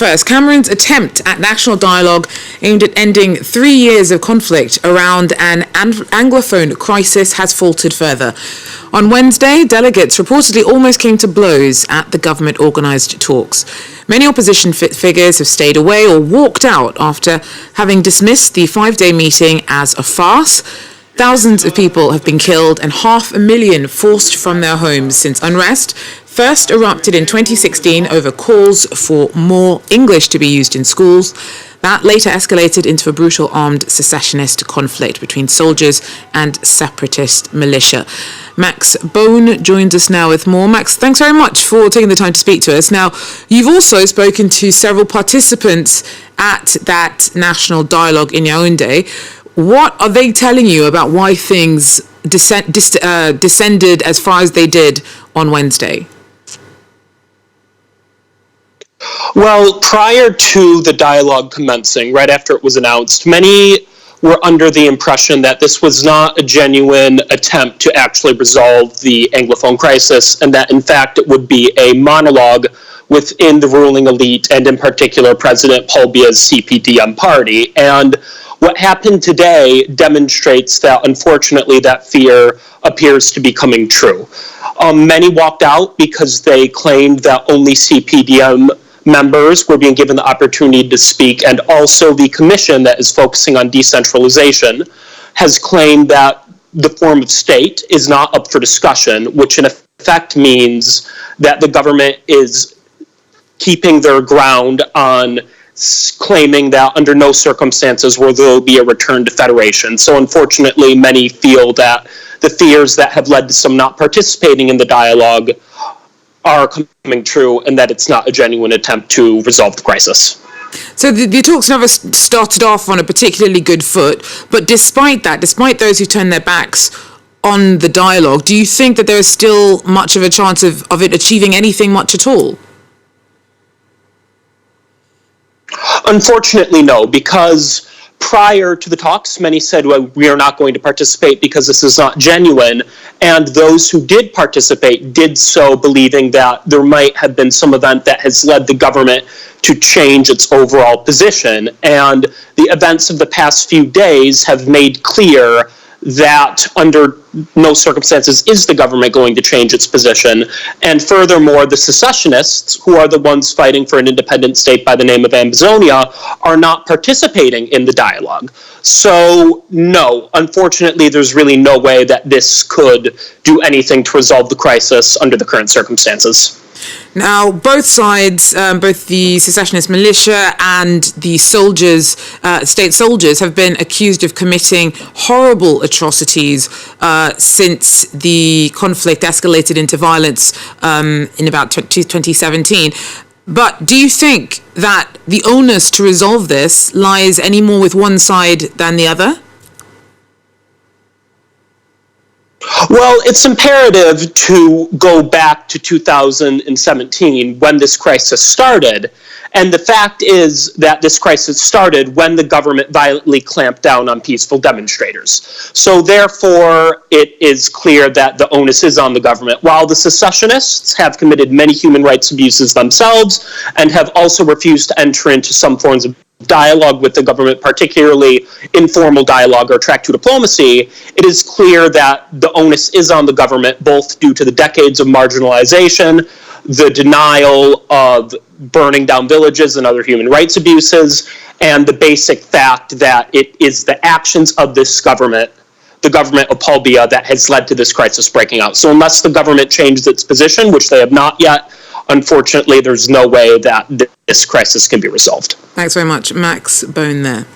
First, Cameroon's attempt at national dialogue aimed at ending 3 years of conflict around an Anglophone crisis has faltered further. On Wednesday, delegates reportedly almost came to blows at the government-organised talks. Many opposition figures have stayed away or walked out after having dismissed the 5-day meeting as a farce. Thousands of people have been killed and 500,000 forced from their homes since unrest first erupted in 2016 over calls for more English to be used in schools. That later escalated into a brutal armed secessionist conflict between soldiers and separatist militia. Max Bone joins us now with more. Max, thanks very much for taking the time to speak to us. Now, you've also spoken to several participants at that national dialogue in Yaoundé. What are they telling you about why things descended as far as they did on Wednesday? Well, prior to the dialogue commencing, right after it was announced, many were under the impression that this was not a genuine attempt to actually resolve the Anglophone crisis, and that in fact it would be a monologue within the ruling elite, and in particular President Paul Biya'S CPDM party. And what happened today demonstrates that, unfortunately, that fear appears to be coming true. Many walked out because they claimed that only CPDM members were being given the opportunity to speak, and also the commission that is focusing on decentralization has claimed that the form of state is not up for discussion, which in effect means that the government is keeping their ground on claiming that under no circumstances will there be a return to federation. So unfortunately, many feel that the fears that have led to some not participating in the dialogue are coming true, and that it's not a genuine attempt to resolve the crisis. So the talks never started off on a particularly good foot, but despite that, despite those who turned their backs on the dialogue, do you think that there is still much of a chance of it achieving anything much at all? Unfortunately, no, because prior to the talks, many said, well, we are not going to participate because this is not genuine. And those who did participate did so believing that there might have been some event that has led the government to change its overall position. And the events of the past few days have made clear that under no circumstances is the government going to change its position. And furthermore, the secessionists, who are the ones fighting for an independent state by the name of AMBAZONIA, are not participating in the dialogue. So, no, unfortunately, there's really no way that this could do anything to resolve the crisis under the current circumstances. Now, both sides, both the secessionist militia and the soldiers, state soldiers, have been accused of committing horrible atrocities since the conflict escalated into violence in about 2017. But do you think that the onus to resolve this lies any more with one side than the other? Well, it's imperative to go back to 2017 when this crisis started. And the fact is that this crisis started when the government violently clamped down on peaceful demonstrators. So therefore, it is clear that the onus is on the government. While the secessionists have committed many human rights abuses themselves and have also refused to enter into some forms of dialogue with the government, particularly informal dialogue or track to diplomacy, it is clear that the onus is on the government, both due to the decades of marginalization, the denial of burning down villages and other human rights abuses, and the basic fact that it is the actions of this government, the government of Paul Biya, that has led to this crisis breaking out. So unless the government changes its position, which they have not yet, unfortunately, there's no way that this crisis can be resolved. Thanks very much. Max Bone there.